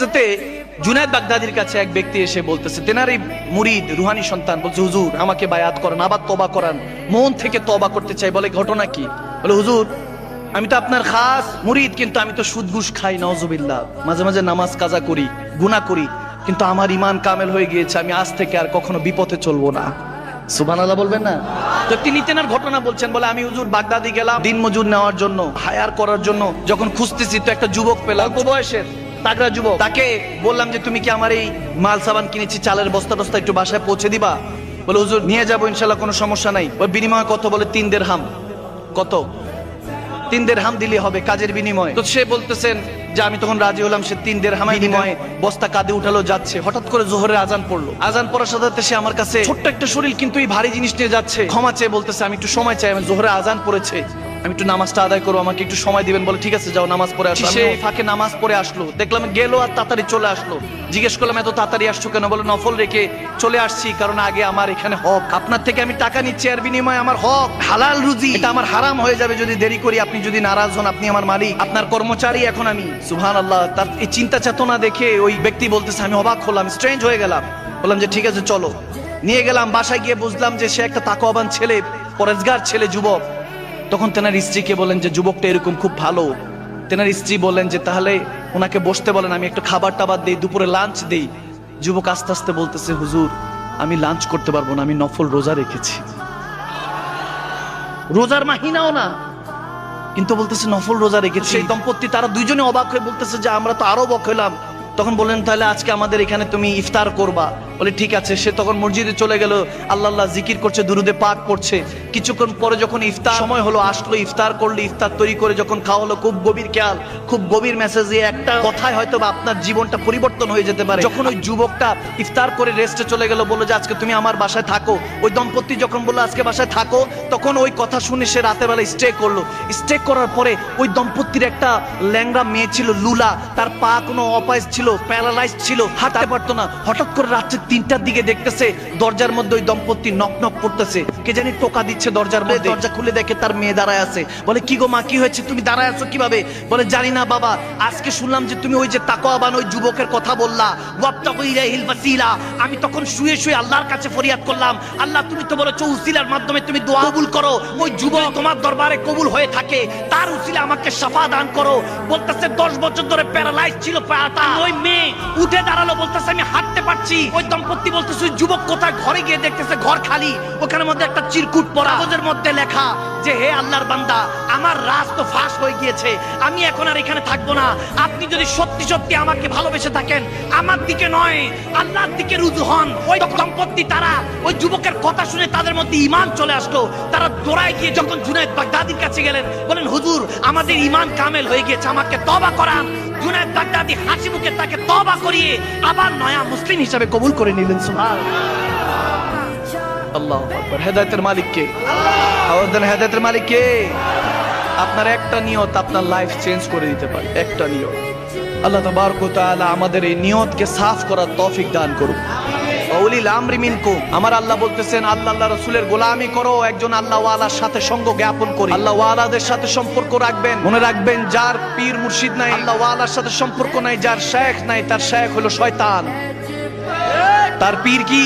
যাতে জুনায়েদ বাগদাদির কাছে এক ব্যক্তি এসে বলতেছে, তেনারই মুরিদ রুহানি সন্তান, বলছে হুজুর আমাকে বায়াত করান, আবার তওবা করান, মন থেকে তওবা করতে চাই। বলে ঘটনা কি? বলে হুজুর আমি তো আপনার খাস মুরিদ, কিন্তু আমি তো সুদ ঘুষ খাই, নাউজুবিল্লাহ, মাঝে মাঝে নামাজ কাজা করি, গুনাহ করি, কিন্তু আমার ঈমান কামেল হয়ে গিয়েছে, আমি আজ থেকে আর কখনো বিপথে চলবো না। সুবহানাল্লাহ বলবেন না? তো তিনি তেনার ঘটনা বলছেন। বলে আমি হুজুর বাগদাদি গেলাম দিন মজুর নেওয়ার জন্য, হায়ার করার জন্য, যখন খুঁজতেছি তো একটা যুবক পেলাম, অল্প বয়সের তাগড়া যুবক। তাকে বললাম যে তুমি কি আমার এই মাল সাবান কিনেছি, চালের বস্তা টস্তা একটু বাসায় পৌঁছে দিবা? বলে হুজুর নিয়ে যাবো ইনশাল্লাহ, কোনো সমস্যা নাই। ওর বিনিময়ে কত? বলে 3 দিরহাম। কত? 3 দিরহাম দিলে হবে কাজের বিনিময়ে। তো সে বলতেছেন যে আমি তখন রাজি হলাম। সে 3 দিরহাম বিনিময়ে বস্তা কাঁধে উঠালো, যাচ্ছে। হঠাৎ করে জোহরের আজান পড়লো। আজান পড়ার সাথে সাথে সে আমার কাছে, ছোট্ট একটা শরীর কিন্তু এই ভারী জিনিস নিয়ে যাচ্ছে, ক্ষমা চেয়ে বলতেছে আমি একটু সময় চাই, আমি জোহরের আজান পড়েছে, আমি একটু নামাজটা আদায় করবো, আমাকে একটু সময় দিবেন। বলে ঠিক আছে যাও নামাজ পড়ে আসো। সে ফাঁকে নামাজ পড়ে আসলো, দেখলাম গেলো আর তাড়াতাড়ি চলে আসলো। জিজ্ঞেস করলাম এত তাড়াতাড়ি আসছো কেন? বলে নফল রেখে চলে আসছি, কারণ আগে আমার এখানে হক, আপনার থেকে আমি টাকা নিচ্ছি, এর বিনিময়ে আমার হক হালাল রুজি, এটা আমার হারাম হয়ে যাবে যদি দেরি করি। আপনি যদি নারাজ হন, আপনি আমার মালিক, আপনার কর্মচারী এখন আমি। সুবহানাল্লাহ। তার এই চিন্তা চেতনা দেখে ওই ব্যক্তি বলতেছে আমি অবাক হলাম, স্ট্রেঞ্জ হয়ে গেলাম। বললাম যে ঠিক আছে চলো। নিয়ে গেলাম বাসায়, গিয়ে বুঝলাম যে সে একটা তাকওয়াবান ছেলে, পরেজগার ছেলে, যুবক। তখন তেনার স্ত্রীকে বলেন যে যুবকটা এরকম খুব ভালো। তেনার স্ত্রী বলেন যে তাহলে ওনাকে বসতে বলেন, আমি একটু খাবার টাবার দেই, দুপুরে লাঞ্চ দেই। যুবক আস্তে আস্তে বলতেছে হুজুর আমি লাঞ্চ করতে পারবো না, আমি নফল রোজা রেখেছি। রোজার মাহিনাও না, কিন্তু বলতেছে নফল রোজা রেখেছি। সেই দম্পতি তারা দুইজনে অবাক হয়ে বলতেছে যে আমরা তো আরো অবাক হলাম। তখন বললেন তাহলে আজকে আমাদের এখানে তুমি ইফতার করবা? বলে ঠিক আছে। সে তখন মসজিদে চলে গেল, আল্লাহ আল্লাহ জিকির করছে, দুরুদে পাক পড়ছে। কিছুক্ষণ পরে যখন ইফতার সময় হলো, আসলো, ইফতার করলো। ইফতার তৈরি করে যখন খাওয়া হলো, খুব গভীর খেয়াল, খুব গভীর মেসেজ, একটা কথায় হয়তো বা আপনার জীবনটা পরিবর্তন হয়ে যেতে পারে। যখন ওই যুবকটা ইফতার করে রেস্টে চলে গেল, বললো যে আজকে তুমি আমার বাসায় থাকো। ওই দম্পতি যখন বললো আজকে বাসায় থাকো, তখন ওই কথা শুনে সে রাতের বেলা স্টে করলো। স্টে করার পরে ওই দম্পতির একটা ল্যাংড়া মেয়ে ছিল, লুলা, তার পা কোনো অপাইস ছিল, প্যারালাইজড ছিল, হাঁটতে পারতো না। হঠাৎ করে রাত্রে 3টার দিকে দেখতেছে দরজার মধ্যে ওই দম্পতি নক নক করতেছে, কে জানি টোকা দিচ্ছে দরজার মধ্যে। দরজা খুলে দেখে তার মেয়ে দাঁড়ায় আছে। বলে কি গো মা, কি হয়েছে, তুমি দাঁড়ায় আছো কিভাবে? বলে জানি না বাবা, আজকে শুনলাম যে তুমি ওই যে তাকওয়াবান ওই যুবকের কথা বললা, ওয়াবতাগু ইলাইহিল ওয়াসিলা। আমি তখন শুয়ে শুয়ে আল্লাহর কাছে ফরিয়াদ করলাম, আল্লাহ তুমি তো বলেছো উসিলার মাধ্যমে তুমি দোয়া কবুল করো, ওই যুবক তোমার দরবারে কবুল হয়ে থাকে, তার উসিলা আমাকে শাফা দান করো। বলতেছে 10 বছর ধরে প্যারালাইজ ছিল পাটা, ওই মেয়ে উঠে দাঁড়ালো, বলতেছে আমি হাঁটতে পারছি। ওই দম্পতি বলতেছে যুবক কোথায়? ঘরে গিয়ে দেখতেছে ঘর খালি, ওখানের মধ্যে একটা চিরকুট পড়া, কাগজের মধ্যে লেখা যে হে আল্লাহর বান্দা, আমার রাজ তো ফাঁস হয়ে গিয়েছে, আমি এখন আর এখানে থাকবো না। আপনি যদি সত্যি সত্যি আমাকে ভালোবেসে থাকেন, আমার দিকে নয় আল্লাহর দিকে রুজু হন। ওই দম্পতি তারা ওই যুবকের কথা শুনে তাদের মধ্যে ঈমান চলে আসলো। তারা দৌড়ায় গিয়ে যখন জুনায়েদ বাগদাদির কাছে গেলেন, বলেন হুজুর আমাদের ঈমান কামেল হয়ে গিয়েছে, আমাকে তওবা করান। জুনায়েদ বাগদাদি হাসি মুখে তাকে তওবা করিয়ে আবার নয়া মুসলিম হিসেবে কবুল করে নিলেন। সুবহানাল্লাহ, আল্লাহু আকবার। হেদায়েতের মালিক কে? আওয়াজ দেন, হেদায়েতের মালিক কে? আপনার একটা নিয়ত আপনার লাইফ চেঞ্জ করে দিতে পারে, একটা নিয়ত। আল্লাহ তাবারক ওয়া তাআলা আমাদের এই নিয়তকে সাফ করার তৌফিক দান করুন। উলিল আমরি মিনকুম, আমার আল্লাহ বলতেছেন আল্লাহ রাসূলের গোলামি করো, একজন আল্লাহ ওয়ালার সাথে সঙ্গ জ্ঞাপন করি। আল্লাহ ওয়ালাদের সাথে সম্পর্ক রাখবেন। মনে রাখবেন যার পীর মুর্শিদ নাই, আল্লাহ ওয়ালার সাথে সম্পর্ক নাই, যার শেখ নাই, তার শেখ হলো শয়তান। তার পীর কি?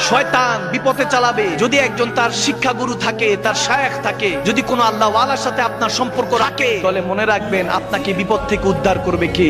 শয়তান, বিপথে চালাবে। যদি একজন তার শিক্ষাগুরু থাকে, তার শায়েখ থাকে, যদি কোনো আল্লাহ ওয়ালার সাথে আপনার সম্পর্ক রাখে, তাহলে মনে রাখবেন আপনাকে বিপদ থেকে উদ্ধার করবে কে?